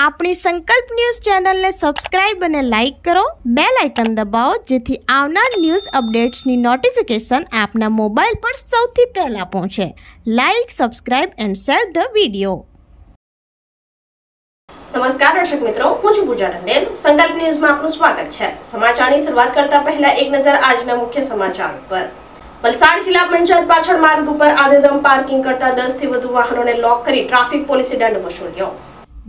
આપણી સંકલ્પ ન્યૂઝ ચેનલને સબસ્ક્રાઇબ અને લાઇક કરો, બેલ આઇકન દબાવો જેથી આવનાર ન્યૂઝ અપડેટ્સની નોટિફિકેશન આપના મોબાઈલ પર સૌથી પહેલા પહોંચે. Like, subscribe and share the video. નમસ્કાર દર્શક મિત્રો, હું છું પૂજા ટંડેલ. સંકલ્પ ન્યૂઝમાં આપનું સ્વાગત છે. સમાચારની શરૂઆત કરતા પહેલા એક નજર આજના મુખ્ય સમાચાર પર. વલસાડ જિલ્લા પંચાયત પાછળ માર્ગ ઉપર આધેધમ પાર્કિંગ કરતા 10 થી વધુ વાહનોને લોક કરી ટ્રાફિક પોલીસે દંડ વસૂલ્યો.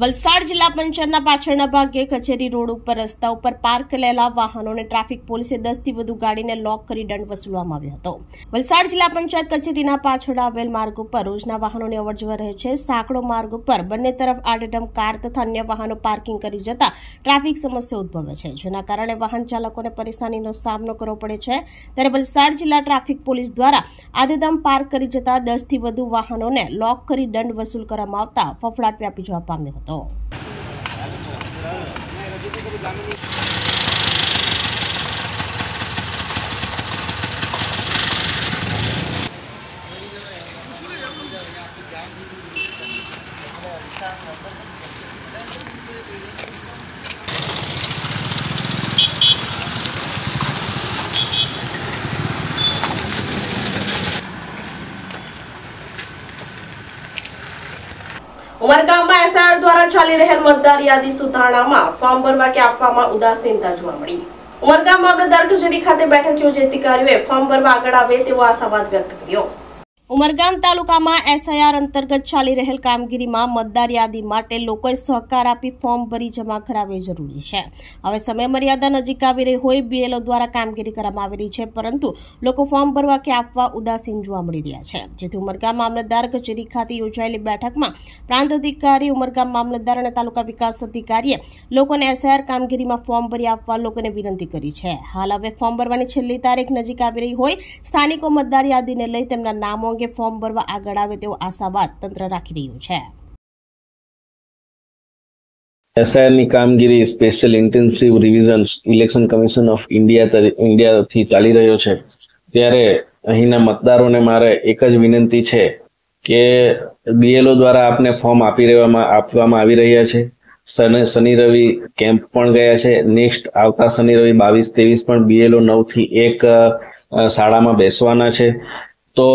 વલસાડ જિલ્લા પંચાયતના પાછળના ભાગે કચેરી રોડ ઉપર રસ્તા ઉપર પાર્ક કરેલા વાહનોને ટ્રાફિક પોલીસે 10 થી વધુ ગાડીને લોક કરી દંડ વસૂલવામાં આવ્યો હતો. વલસાડ જિલ્લા પંચાયત કચેરીના પાછળ આવેલ માર્ગ ઉપર રોજના વાહનોની અવરજવર રહે છે. સાંકડો માર્ગ ઉપર બંને તરફ આડેધમ કાર તથા અન્ય વાહનો પાર્કિંગ કરી જતા ટ્રાફિક સમસ્યા ઉદ્ભવે છે, જેના કારણે વાહન ચાલકોને પરેશાનીનો સામનો કરવો પડે છે. ત્યારે વલસાડ જિલ્લા ટ્રાફિક પોલીસ દ્વારા આડેધમ પાર્ક કરી જતા 10 થી વધુ વાહનોને લોક કરી દંડ વસૂલ કરવામાં આવતા ફફડાટ વ્યાપી જવા પામ્યો હતો. ઉમરગામમાં એસઆર દ્વારા ચાલી રહેલ મતદાર યાદી સુધારણામાં ફોર્મ ભરવા કે આપવામાં ઉદાસીનતા જોવા મળી. ઉમરગામ મામલતદાર કચેરી ખાતે બેઠક યોજી અધિકારીઓએ ફોર્મ ભરવા આગળ આવે તેવો આશાવાદ વ્યક્ત કર્યો. ઉમરગામ તાલુકામાં એસઆઈઆર અંતર્ગત ચાલી રહેલ કામગીરીમાં મતદાર યાદી માટે લોકોએ સહકાર આપી ફોર્મ ભરી જમા કરાવવી જરૂરી છે. હવે સમય મર્યાદા નજીક આવી રહી હોય બીએલઓ દ્વારા કામગીરી કરવામાં આવી રહી છે, પરંતુ લોકો ફોર્મ ભરવા કે આપવા ઉદાસીન જોવા મળી રહ્યા છે. જેથી ઉમરગામ મામલતદાર કચેરી ખાતે યોજાયેલી બેઠકમાં પ્રાંત અધિકારી, ઉમરગામ મામલતદાર અને તાલુકા વિકાસ અધિકારીએ લોકોને એસઆઈઆર કામગીરીમાં ફોર્મ ભરી આપવા લોકોને વિનંતી કરી છે. હાલ હવે ફોર્મ ભરવાની છેલ્લી તારીખ નજીક આવી રહી હોય સ્થાનિકો મતદાર યાદીને લઈ તેમના નામો અંગે ફોર્મ ભરવા આગળ આવે તેવો આશાવાદ તંત્ર રાખી રહ્યું છે. એસઆઈઆરની કામગીરી special intensive revision election commission of ઇન્ડિયાથી ચાલી રહ્યો છે. ત્યારે અહીંના મતદારોને મારે એક જ વિનંતી છે કે બીએલઓ દ્વારા આપને ફોર્મ આપવામાં આવી રહ્યા છે. શનિ રવિ કેમ્પ પણ ગયા છે. નેક્સ્ટ આવતા શનિ રવિ 22-23 પણ બીએલઓ 9 થી 1 શાળામાં બેસવાના છે. તો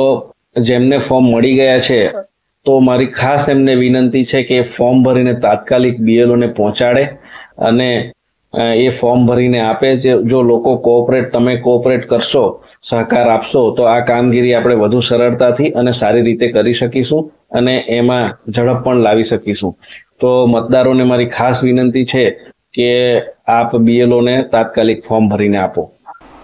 જેમને ફોર્મ મળી ગયા છે તો મારી ખાસ એમને વિનંતી છે કે ફોર્મ ભરીને તાત્કાલિક બીએલઓને પહોંચાડે અને એ ફોર્મ ભરીને આપે. જો લોકો તમે કોઓપરેટ કરશો, સહકાર આપશો તો આ કામગીરી આપણે વધુ સરળતાથી અને સારી રીતે કરી શકીશું અને એમાં ઝડપ પણ લાવી શકીશું. તો મતદારોને મારી ખાસ વિનંતી છે કે આપ બીએલઓને તાત્કાલિક ફોર્મ ભરીને આપો.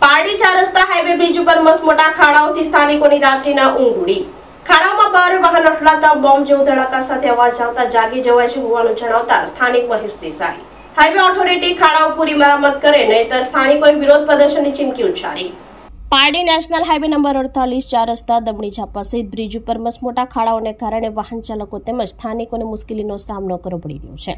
પારડી 4 રસ્તા હાઈવે બ્રિજ ઉપર મસમોટા ખાડાઓથી સ્થાનિકોની રાત્રિના ઊંઘ ઉડી. ખાડાઓમાં ભારે વાહન અથડાતા બોમ્બ જેવો ધડાકા સાથે અવાજ આવતા જાગી જવાય છે હોવાનું જણાવતા સ્થાનિક મહેશ દેસાઈ હાઈવે ઓથોરિટી ખાડાઓ પૂરી મરામત કરે નહીતર સ્થાનિકોએ વિરોધ પ્રદર્શનની ચીમકી ઉચ્ચારી. પારડી નેશનલ હાઈવે નંબર 48 4 રસ્તા દમણી છાપા સહિત બ્રિજ ઉપર મસમોટા ખાડાઓને કારણે વાહન ચાલકો તેમજ સ્થાનિકોને મુશ્કેલીનો સામનો કરવો પડી રહ્યો છે.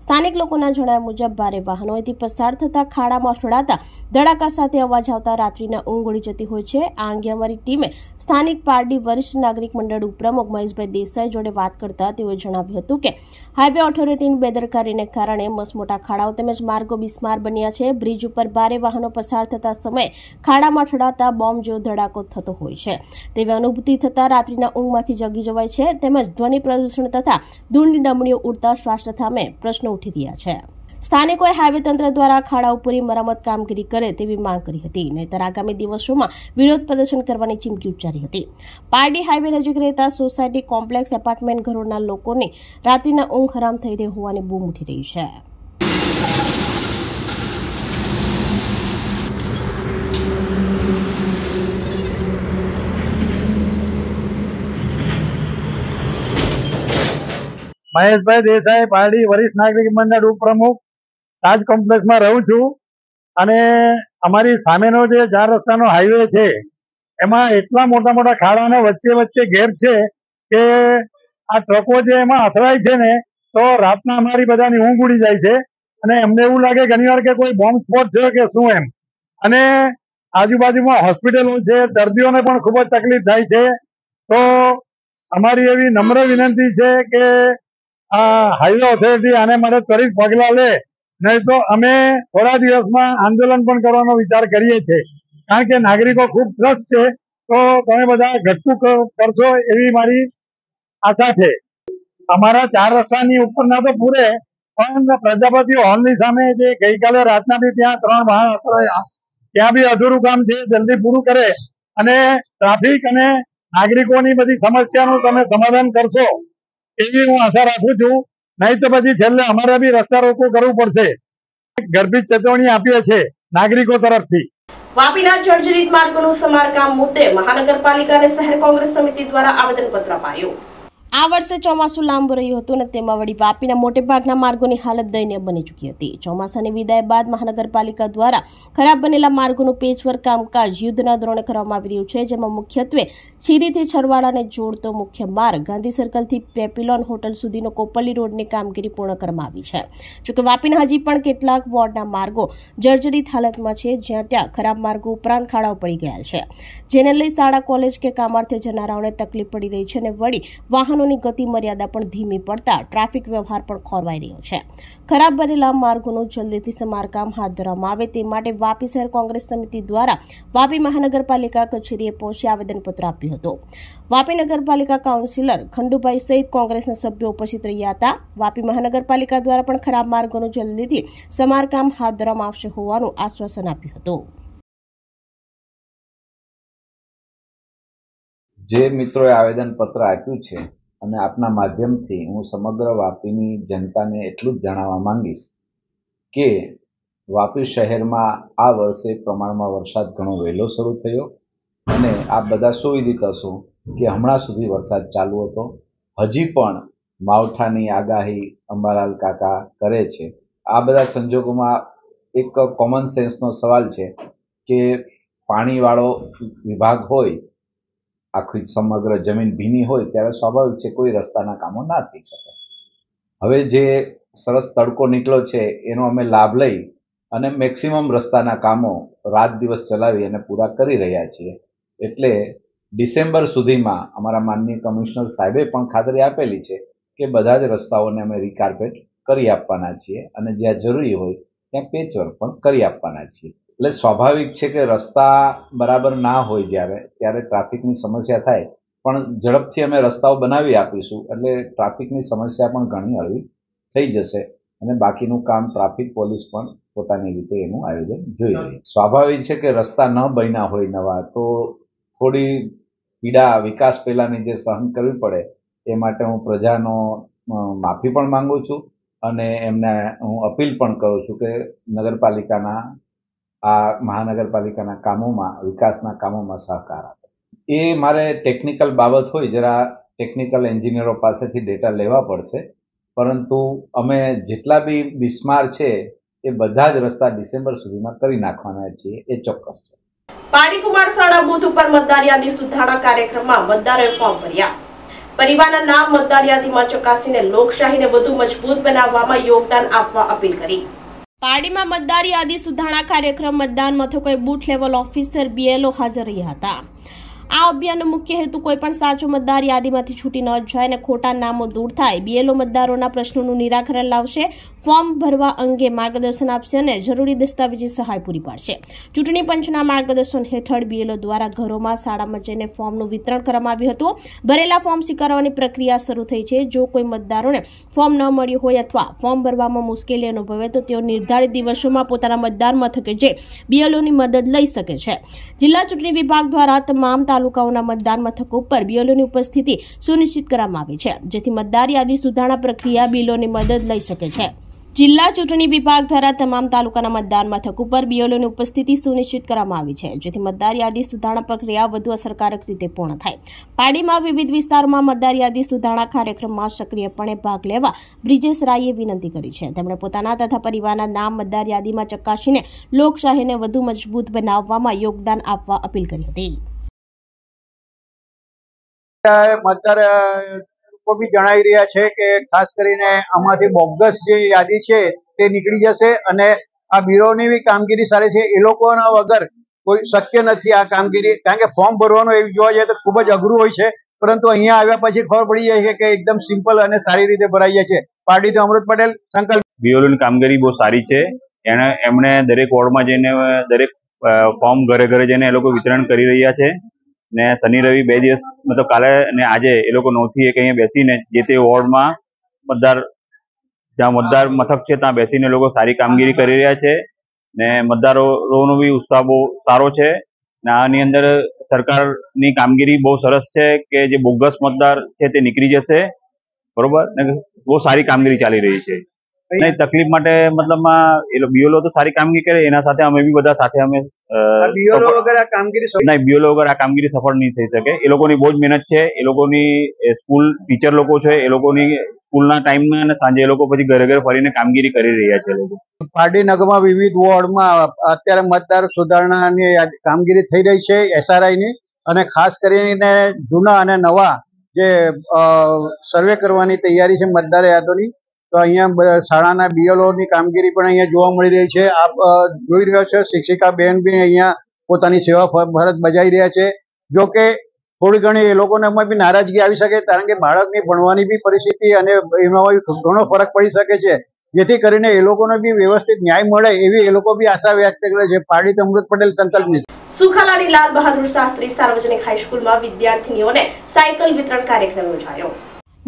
સ્થાનિક લોકોના જણાવ્યા મુજબ ભારે વાહનોથી પસાર થતા ખાડામાં અથડાતા ધડાકા સાથે અવાજ આવતા રાત્રિના ઊંઘ ઉડી જતી હોય છે. આ અંગે અમારી ટીમે સ્થાનિક પારડી વરિષ્ઠ નાગરિક મંડળ ઉપપ્રમુખ મહેશભાઈ દેસાઈ જોડે વાત કરતા તેઓએ જણાવ્યું હતું કે હાઈવે ઓથોરિટીની બેદરકારીને કારણે મસમોટા ખાડાઓ તેમજ માર્ગો બિસ્માર બન્યા છે. બ્રિજ ઉપર ભારે વાહનો પસાર થતા સમયે ખાડામાં અથડાતા બોમ્બ જેવો ધડાકો થતો હોય છે તેવી અનુભૂતિ થતા રાત્રિના ઊંઘમાંથી જગી જવાય છે. તેમજ ધ્વનિ પ્રદૂષણ તથા ધૂળની ડમણીઓ ઉડતા શ્વાસ સામે પ્રશ્નો ઉઠી રહ્યા છે. સ્થાનિકોએ હાઈવે તંત્ર દ્વારા ખાડાઓ પૂરી મરામત કામગીરી કરે તેવી માંગ કરી હતી, નહીતર આગામી દિવસોમાં વિરોધ પ્રદર્શન કરવાની ચીમકી ઉચ્ચારી હતી. પારડી હાઈવે નજીક રહેતા સોસાયટી કોમ્પ્લેક્સ એપાર્ટમેન્ટ ઘરોના લોકોની રાત્રિના ઊંઘ હરામ થઈ રહી હોવાની બૂમ ઉઠી રહી છે. મહેશભાઈ દેસાઈ, પારડી વરિષ્ઠ નાગરિક મંડળ ઉપપ્રમુખ, સાજ કોમ્પ્લેક્સમાં રહું છું અને અમારી સામેનો જે 4 રસ્તાનો હાઈવે છે એમાં એટલા મોટા ખાડાના વચ્ચે ગેપ છે કે આ ટ્રકો જે એમાં અથડાય છે ને તો રાતના અમારી બધાની ઊંઘ ઉડી જાય છે અને એમને એવું લાગે ઘણીવાર કે કોઈ બોમ્બ સ્ફોટ થયો કે શું એમ. અને આજુબાજુમાં હોસ્પિટલો છે, દર્દીઓને પણ ખૂબ જ તકલીફ થાય છે. તો અમારી એવી નમ્ર વિનંતી છે કે આ હાઈવે ઓથોરિટી આને માટે ત્વરિત પગલાં લે, નહીં તો અમે થોડા દિવસમાં આંદોલન પણ કરવાનો વિચાર કરીએ છીએ. કારણ કે નાગરિકો ખૂબ ત્રસ્ત છે, તો તમે બધા ઘટતું કરશો એવી મારી આશા છે. અમારા 4 રસ્તાની ઉપરના તો પૂરે, પણ પ્રજાપતિ હોલની સામે જે ગઈકાલે રાતના બી ત્યાં 3 વાહન અથડાયા, ત્યાં બી અધૂરું કામ છે, જલ્દી પૂરું કરે અને ટ્રાફિક અને નાગરિકોની બધી સમસ્યાનું તમે સમાધાન કરશો એવી હું આશા રાખું છું. નહીં તો પછી છેલ્લે અમારે બી રસ્તા રોકો કરવું પડશે. ગર્ભિત ચેતવણી આપીએ છીએ નાગરિકો તરફથી. વાપીના જર્જરિત માર્ગોનું સમારકામ મુદ્દે મહાનગરપાલિકા અને શહેર કોંગ્રેસ સમિતિ દ્વારા આવેદનપત્ર અપાયું. આ વર્ષે ચોમાસું લાંબુ રહ્યું હતું અને તેમાં વળી વાપીના મોટેભાગના માર્ગોની હાલત દયનીય બની ચૂકી હતી. ચોમાસાની વિદાય બાદ મહાનગરપાલિકા દ્વારા ખરાબ બનેલા માર્ગોનું પેચવર્ક કામકાજ યુદ્ધના ધોરણે કરવામાં આવી રહ્યું છે, જેમાં મુખ્યત્વે છીરીથી છરવાડાને જોડતો મુખ્ય માર્ગ ગાંધી સર્કલથી પેપિલોન હોટલ સુધીનો કોપલી રોડની કામગીરી પૂર્ણ કરવામાં આવી છે. જોકે વાપીના હજી પણ કેટલાક વોર્ડના માર્ગો જર્જરિત હાલતમાં છે, જ્યાં ત્યાં ખરાબ માર્ગો ઉપરાંત ખાડાઓ પડી ગયા છે, જેને લઈ શાળા, કોલેજ કે કામાર્થે જનારાઓને તકલીફ પડી રહી છે અને વળી વાહનોની ગતિ મર્યાદા પણ ધીમી પડતા ટ્રાફિક વ્યવહાર પણ ખોરવાઈ રહ્યો છે. ખરાબ બનેલા માર્ગોનું જલ્દીથી સમારકામ હાથ ધરવામાં આવે તે માટે વાપી શહેર કોંગ્રેસ સમિતિ દ્વારા વાપી મહાનગરપાલિકા કચેરીએ પહોંચી આવેદનપત્ર આપ્યું હતું. વાપી નગરપાલિકા કાઉન્સિલર ખંડુભાઈ સહિત કોંગ્રેસના સભ્યો ઉપસ્થિત રહ્યા હતા. વાપી મહાનગરપાલિકા દ્વારા પણ ખરાબ માર્ગોનું જલ્દીથી સમારકામ હાથ ધરવામાં આવશે હોવાનું આશ્વાસન આપ્યું હતું. જે મિત્રોએ આવેદનપત્ર આપ્યું છે અને આપના માધ્યમથી હું સમગ્ર વાપીની જનતાને એટલું જ જણાવવા માંગીશ કે વાપી શહેરમાં આ વર્ષે પ્રમાણમાં વરસાદ ઘણો વહેલો શરૂ થયો અને આપ બધા સુવિદિત હશો કે હમણાં સુધી વરસાદ ચાલુ હતો. હજી પણ માવઠાની આગાહી અંબાલાલ કાકા કરે છે. આ બધા સંજોગોમાં એક કોમન સેન્સનો સવાલ છે કે પાણીવાળો વિભાગ હોય, આખી સમગ્ર જમીન ભીની હોય ત્યારે સ્વાભાવિક છે કોઈ રસ્તાના કામો ના થઈ શકે. હવે જે સરસ તડકો નીકળ્યો છે એનો અમે લાભ લઈ અને મેક્સિમમ રસ્તાના કામો રાત દિવસ ચલાવી અને પૂરા કરી રહ્યા છીએ. એટલે ડિસેમ્બર સુધીમાં અમારા માનનીય કમિશનર સાહેબે પણ ખાતરી આપેલી છે કે બધા જ રસ્તાઓને અમે રીકાર્પેટ કરી આપવાના છીએ અને જ્યાં જરૂરી હોય ત્યાં પેચવર્ક પણ કરી આપવાના છીએ. એટલે સ્વાભાવિક છે કે રસ્તા બરાબર ના હોય ત્યારે ટ્રાફિકની સમસ્યા થાય, પણ ઝડપથી અમે રસ્તાઓ બનાવી આપીશું એટલે ટ્રાફિકની સમસ્યા પણ ઘણી હળવી થઈ જશે અને બાકીનું કામ ટ્રાફિક પોલીસ પણ પોતાની રીતે એનું આયોજન જોઈ રહી. સ્વાભાવિક છે કે રસ્તા ન બન્યા હોય નવા તો થોડી પીડા વિકાસ પહેલાની જે સહન કરવી પડે એ માટે હું પ્રજાનો માફી પણ માંગુ છું અને એમને હું અપીલ પણ કરું છું કે નગરપાલિકાના આ મહાનગરપાલિકાના કામોમાં, વિકાસના કામોમાં સહકાર આપે. એ મારે ટેકનિકલ બાબત હોય, જરા ટેકનિકલ એન્જિનિયરો પાસેથી ડેટા લેવા પડશે, પરંતુ અમે જેટલા બી બિસ્માર છે એ બધા જ રસ્તા ડિસેમ્બર સુધીમાં કરી નાખવાના છીએ, એ ચોક્કસ છે. પાડી કુમાર શાળા બૂથ ઉપર મતદાર યાદી સુધારણા કાર્યક્રમમાં મતદારોએ ફોર્મ ભર્યા. પરિવારના નામ મતદાર યાદીમાં ચકાસીને લોકશાહીને વધુ મજબૂત બનાવવામાં યોગદાન આપવા અપીલ કરી. પાડીમાં મતદાર યાદી સુધારણા કાર્યક્રમ મતદાન મથકોએ બૂથ લેવલ ઓફિસર BLO હાજર રહ્યા હતા. આ અભિયાનનો મુખ્ય હેતુ કોઈપણ સાચો મતદાર યાદીમાંથી છૂટી ન જાય અને ખોટા નામો દૂર થાય. BLO મતદારોના પ્રશ્નોનું નિરાકરણ લાવશે, ફોર્મ ભરવા અંગે માર્ગદર્શન આપશે અને જરૂરી દસ્તાવેજી સહાય પૂરી પાડશે. ચૂંટણી પંચના માર્ગદર્શન હેઠળ BLO દ્વારા ઘરોમાં, શાળામાં જઈને ફોર્મનું વિતરણ કરવામાં આવ્યું હતું. ભરેલા ફોર્મ સ્વીકારવાની પ્રક્રિયા શરૂ થઈ છે. જો કોઈ મતદારોને ફોર્મ ન મળ્યું હોય અથવા ફોર્મ ભરવામાં મુશ્કેલી અનુભવે તો તેઓ નિર્ધારિત દિવસોમાં પોતાના મતદાર મથકે જઈ BLOની મદદ લઈ શકે છે. જિલ્લા ચૂંટણી વિભાગ દ્વારા તમામ તાલુકાઓના મતદાન મથકો ઉપર BLOની ઉપસ્થિતિ સુનિશ્ચિત કરવામાં આવી છે, જેથી મતદાર યાદી સુધારણા પ્રક્રિયા BLOની મદદ લઈ શકે છે. જિલ્લા ચૂંટણી વિભાગ દ્વારા તમામ તાલુકાના મતદાન મથક ઉપર BLOની ઉપસ્થિતિ સુનિશ્ચિત કરવામાં આવી છે, જેથી મતદાર યાદી સુધારણા પ્રક્રિયા વધુ અસરકારક રીતે પૂર્ણ થાય. પાડીમાં વિવિધ વિસ્તારોમાં મતદાર યાદી સુધારણા કાર્યક્રમમાં સક્રિયપણે ભાગ લેવા બ્રિજેશ રાયે વિનંતી કરી છે. તેમણે પોતાના તથા પરિવારના નામ મતદાર યાદીમાં ચકાસીને લોકશાહીને વધુ મજબૂત બનાવવામાં યોગદાન આપવા અપીલ કરી હતી. મતદાર બી જણાવી રહ્યા છે કે ખાસ કરીને આમાંથી બોગસ જે યાદી છે તે નીકળી જશે અને આ બ્યુરોની બી કામગીરી સારી છે. એ લોકોના વગર કોઈ શક્ય નથી આ કામગીરી, કારણ કે ફોર્મ ભરવાનું એવું જોવા જઈએ તો ખૂબ જ અઘરું હોય છે પરંતુ અહીંયા આવ્યા પછી ખબર પડી જાય છે કે એકદમ સિમ્પલ અને સારી રીતે ભરાઈ જાય છે. પાર્ટીથી અમૃત પટેલ, સંકલ્પ. બીઓલોની કામગીરી બહુ સારી છે. એમણે દરેક વોર્ડમાં જઈને દરેક ફોર્મ ઘરે ઘરે જઈને એ લોકો વિતરણ કરી રહ્યા છે ને શનિ રવિ 2 દિવસ મતલબ કાલે અને આજે એ લોકો 9 થી 1 અહીંયા બેસીને જે તે વોર્ડમાં જ્યાં મતદાર મથક છે ત્યાં બેસીને લોકો સારી કામગીરી કરી રહ્યા છે ને મતદારોનો બી ઉત્સાહ બહુ સારો છે ને આની અંદર સરકારની કામગીરી બહુ સરસ છે કે જે બોગસ મતદાર છે તે નીકળી જશે, બરોબર ને બહુ સારી કામગીરી ચાલી રહી છે. નહીં તકલીફ માટે મતલબમાં બીઓલો તો સારી કામગીરી કરે, એના સાથે અમે બી બધા સાથે અમે બીઓલો વગર આ કામગીરી નહીં, બીઓલો વગર આ કામગીરી સફળ નહીં થઈ શકે. એ લોકોની બહુ જ મહેનત છે. એ લોકોની સ્કૂલ ટીચર લોકો છે, એ લોકોની સ્કૂલના ટાઈમમાં અને સાંજે એ લોકો પછી ઘરે ઘરે ફરીને કામગીરી કરી રહ્યા છે. લોકો પાર્ટીનગરમાં વિવિધ વોર્ડમાં અત્યારે મતદાર સુધારણાની કામગીરી થઈ રહી છે SRIની, અને ખાસ કરીને જૂના અને નવા જે સર્વે કરવાની તૈયારી છે મતદાર યાદોની. તો અહીંયા શાળાના બીએલઓની કામગીરી પણ અહીંયા જોવા મળી રહી છે. આપ જોઈ રહ્યો છો શિક્ષિકા બહેન બી અહીંયા પોતાની સેવા ફરજ બજાવી રહ્યા છે. જો કે થોડી ઘણી એ લોકોને એમાં બી નારાજગી આવી શકે, કારણ કે બાળકની ભણવાની બી પરિસ્થિતિ અને એમાં ઘણો ફરક પડી શકે છે, જેથી કરીને એ લોકોને બી વ્યવસ્થિત ન્યાય મળે એવી એ લોકો બી આશા વ્યક્ત કરે છે. પાર્ટી અમૃત પટેલ, સંકલ્પની. સુખાલાની લાલ બહાદુર શાસ્ત્રી સાર્વજનિક હાઈસ્કૂલમાં વિદ્યાર્થીનીઓને સાયકલ વિતરણ કાર્યક્રમ યોજાયો.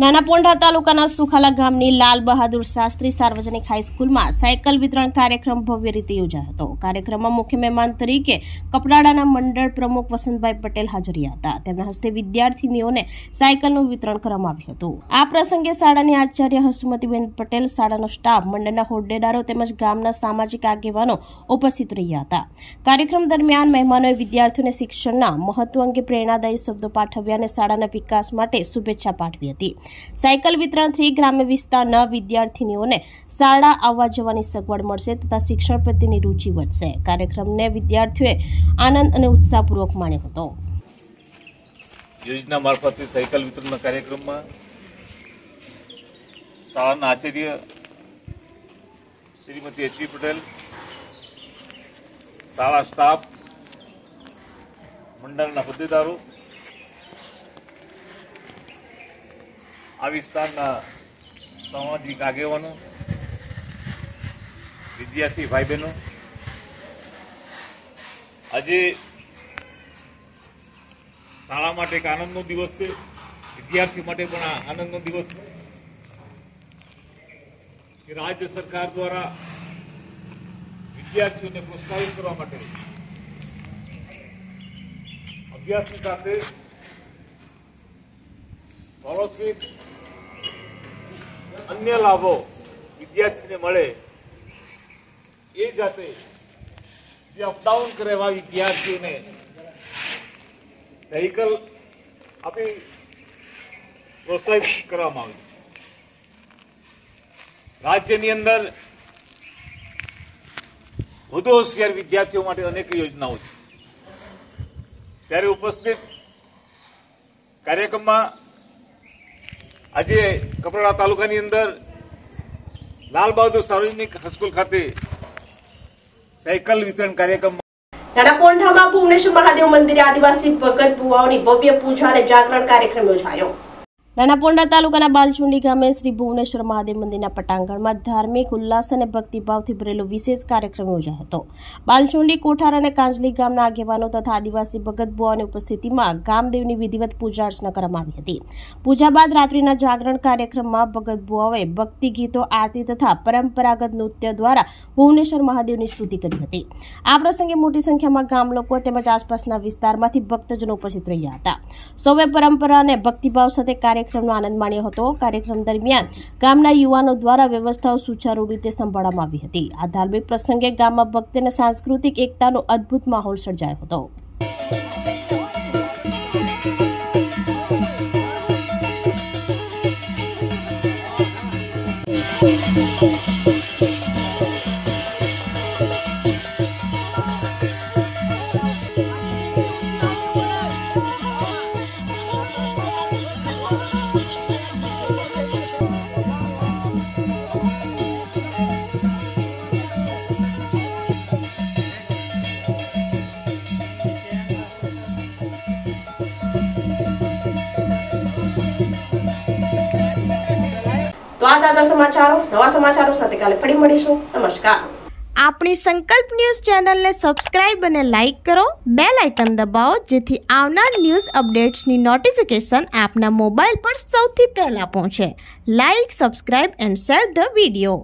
નાના પોંઢા તાલુકાના સુખાલા ગામની લાલ બહાદુર શાસ્ત્રી સાર્વજનિક હાઈસ્કૂલમાં સાયકલ વિતરણ કાર્યક્રમ ભવ્ય રીતે યોજાયો હતો. કાર્યક્રમમાં મુખ્ય મહેમાન તરીકે કપરાડાના મંડળ પ્રમુખ વસંતભાઈ પટેલ હાજર હતા. તેમના હસ્તે વિદ્યાર્થીનીઓને સાયકલનું વિતરણ કરવામાં આવ્યું હતું. આ પ્રસંગે શાળાની આચાર્ય હસુમતીબેન પટેલ, શાળાનો સ્ટાફ, મંડળના હોદ્દેદારો તેમજ ગામના સામાજિક આગેવાનો ઉપસ્થિત રહ્યા હતા. કાર્યક્રમ દરમિયાન મહેમાનોએ વિદ્યાર્થીઓને શિક્ષણના મહત્વ અંગે પ્રેરણાદાયી શબ્દો પાઠવ્યા અને શાળાના વિકાસ માટે શુભેચ્છા પાઠવી હતી. સાયકલ વિતરણથી ગ્રામ્ય વિસ્તારના વિદ્યાર્થીનીઓને શાળા આવવા જવાની સગવડ મળશે તથા શિક્ષણ પ્રત્યેની રુચિ વધશે. કાર્યક્રમને વિદ્યાર્થીઓએ આનંદ અને ઉત્સાહપૂર્વક માણ્યો હતો. યોજના મારફતે સાયકલ વિતરણના કાર્યક્રમમાં શાળાના આચાર્ય શ્રીમતી HP પટેલ, શાળા સ્ટાફ, મંડળના હોદ્દેદારો, આ વિસ્તારના સામાજિક આગેવાનો, વિદ્યાર્થી ભાઈ બહેનો, આજે શાળા માટે એક આનંદનો દિવસ છે, વિદ્યાર્થી માટે પણ આનંદનો દિવસ છે કે રાજ્ય સરકાર દ્વારા વિદ્યાર્થીઓને પ્રોત્સાહિત કરવા માટે અભ્યાસની સાથે સ્કોલરશીપ, અન્ય લાભો વિદ્યાર્થીને મળે એ જાતે જે અપડાઉન કરે એવા વિદ્યાર્થીઓને સાયકલ આપી પ્રોત્સાહિત કરવામાં આવે છે. રાજ્યની અંદર વધુ હોશિયાર વિદ્યાર્થીઓ માટે અનેક યોજનાઓ છે. ત્યારે ઉપસ્થિત કાર્યક્રમમાં આજે કપરાડા તાલુકાની અંદર લાલ બહાદુર સાર્વજનિક હાઈસ્કૂલ ખાતે સાયકલ વિતરણ કાર્યક્રમ. નાના પોંઢામાં ભુવનેશ્વર મહાદેવ મંદિરે આદિવાસી ભગત ભુવાઓની ભવ્ય પૂજા અને જાગરણ કાર્યક્રમ યોજાયો. નાના પોંઢા તાલુકાના બાલચુંડી ગામે શ્રી ભુવનેશ્વર મહાદેવ મંદિરના પટાંગણમાં ધાર્મિક ઉલ્લાસ અને ભક્તિભાવથી ભરેલો વિશેષ કાર્યક્રમ યોજાયો હતો. બાલચુંડી, કોઠાર અને કાંજલી ગામના આગેવાનો તથા આદિવાસી ભગત ભુવાઓની ઉપસ્થિતિમાં ગામદેવની વિધિવત પૂજા અર્ચના કરવામાં આવી હતી. પૂજા બાદ રાત્રિના જાગરણ કાર્યક્રમમાં ભગત ભુવાઓએ ભક્તિ ગીતો, આરતી તથા પરંપરાગત નૃત્ય દ્વારા ભુવનેશ્વર મહાદેવની સ્તુતિ કરી હતી. આ પ્રસંગે મોટી સંખ્યામાં ગામ લોકો તેમજ આસપાસના વિસ્તારમાંથી ભક્તજનો ઉપસ્થિત રહ્યા હતા. સૌએ પરંપરા અને ભક્તિભાવ સાથે કાર્યક્રમનો આનંદ માણ્યો હતો. કાર્યક્રમ દરમિયાન ગામના યુવાનો દ્વારા વ્યવસ્થાઓ સુચારુ રીતે સંભાળવામાં આવી હતી. આ ધાર્મિક પ્રસંગે ગામમાં ભક્તિ અને સાંસ્કૃતિક એકતાનો અદ્ભુત માહોલ સર્જાયો હતો. તો આ હતા સમાચારો. નવા સમાચારો સાથે કાલે ફરી મળીશું. નમસ્કાર. આપણી સંકલ્પ ન્યૂઝ ચેનલને સબસ્ક્રાઇબ અને લાઇક કરો, બેલ આઇકન દબાવો જેથી આવનાર ન્યૂઝ અપડેટ્સની નોટિફિકેશન આપના મોબાઈલ પર સૌથી પહેલા પહોંચે. Like, subscribe and share the video.